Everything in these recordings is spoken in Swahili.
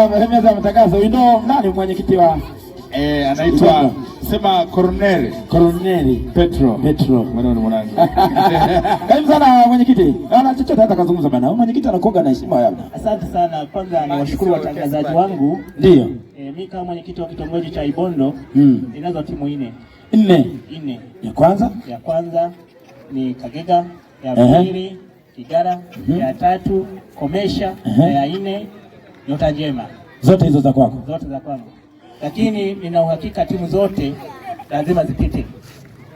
meza ya matangazo. Nani mwenyekiti wa anaitwa sema Colonel Petro mwanangu. Karibu sana mwenyekiti. Ana chochote hata kazungumza bana. Mwenyekiti anakuaga na heshima yake. Asante sana. Kwanza niwashukuru watangazaji wangu. Ndio. Mimi kama mwenyekiti wa kitongoji cha Ibondo ninazo timu nne. Ya kwanza ni Kagega, ya pili Kigara, ya tatu Komesha, na ya nne Nyota Njema. Zote hizo za kwako? Zote za kwangu. Lakini nina uhakika timu zote lazima zipite.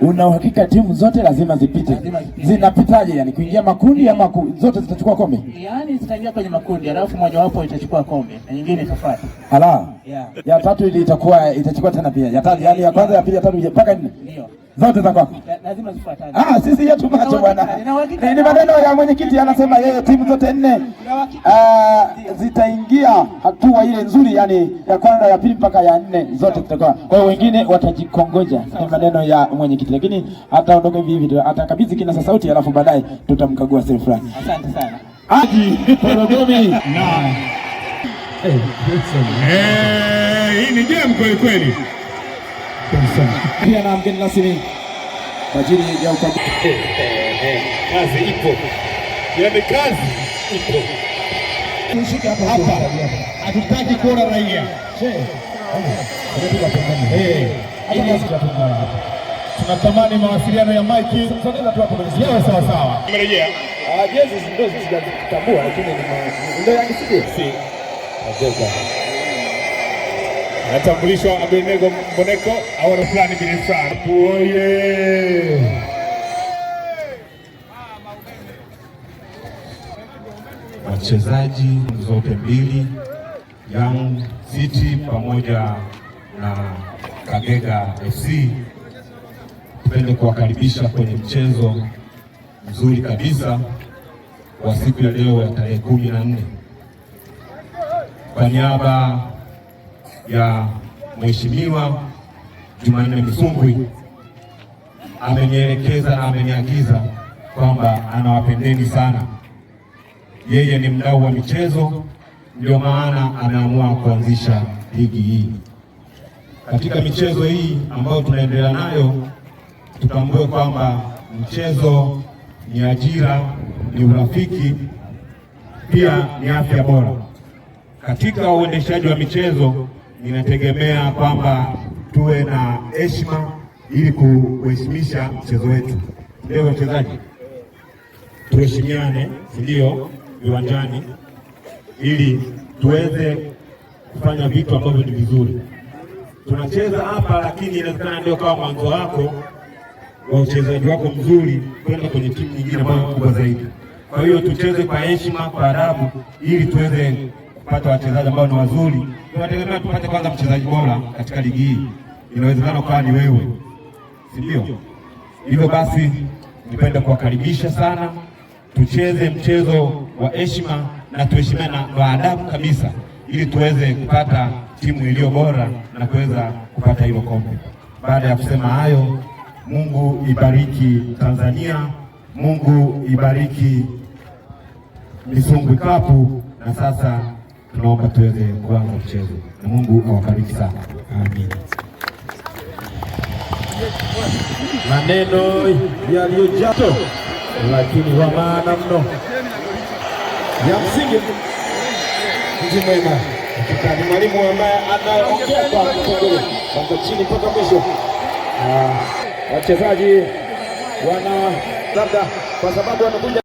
Una uhakika timu zote lazima zipite? Zinapitaje yani? Kuingia makundi ama zote zitachukua kombe? Yaani zitaingia kwenye makundi, alafu moja wapo itachukua kombe na nyingine itafuata. Ya tatu ili itachukua tena pia. Ya tatu yani ya kwanza, ya pili, ya tatu mpaka nne. Ndio. Zote za kwako? Lazima zifuatane. Sisi yetu macho bwana. Ni maneno ya mwenyekiti, anasema yeye timu zote nne zitaingia hatua ile nzuri, yani ya kwanza, ya pili mpaka ya nne zote zitakuwa. Kwa hiyo wengine watajikongoja. Ni maneno ya mwenyekiti, lakini ataondoka hivi hivi, atakabidhi kinasa sauti, alafu baadaye tutamkagua sehemu fulani. Asante sana. Porogomi. Hii ni game kweli kweli. Pia na mgeni rasmi kwa ajili ya ukaguzi. Kazi ipo. Yaani kazi ipo. Tushike hapa. Hatutaki kuona raia. Tunatamani mawasiliano ya Mike. Sogeza tu hapo mbele. Yawe sawa sawa. Tumerejea. Jezi ndio sijatambua, lakini ndio yangu si. Natambulishwa Abednego Mboneko au fulani bin Frank. Oye. Wachezaji zote mbili, Young City pamoja na Kagega FC, tupende kuwakaribisha kwenye mchezo mzuri kabisa wa siku ya leo ya tarehe 14. Kwa niaba ya Mheshimiwa Jumanne Misungwi, amenielekeza na ameniagiza kwamba anawapendeni sana. Yeye ni mdau wa michezo, ndio maana ameamua kuanzisha ligi hii. Katika michezo hii ambayo tunaendelea nayo, tutambue kwamba mchezo ni ajira, ni urafiki, pia ni afya bora. Katika uendeshaji wa michezo ninategemea kwamba tuwe na heshima ili kuheshimisha mchezo wetu. Leo wachezaji tuheshimiane, ndio viwanjani, ili tuweze kufanya vitu ambavyo ni vizuri. Tunacheza hapa, lakini inawezekana ndio kama mwanzo wako wa uchezaji wako mzuri kwenda kwenye timu nyingine ambayo kubwa zaidi. Kwa hiyo tucheze kwa heshima, kwa adabu, ili tuweze kupata wachezaji ambao ni wazuri. Tunategemea tupate kwanza mchezaji bora katika ligi hii. Inawezekana kwa ni wewe, si ndio? Hivyo basi nipende kuwakaribisha sana, tucheze mchezo wa heshima na tuheshimiane kwa adabu kabisa, ili tuweze kupata timu iliyo bora na kuweza kupata hilo kombe. Baada ya kusema hayo, Mungu ibariki Tanzania, Mungu ibariki Misungwi Cup, na sasa tunaomba tuweze kuanza mchezo, na Mungu awabariki sana. Amen. Maneno yaliyojato lakini wa maana mno, ya msingi mzima. Ni mwalimu ambaye anaongea kwa kipengele kuanzia chini mpaka mwisho. Wachezaji wana labda kwa sababu wanakuja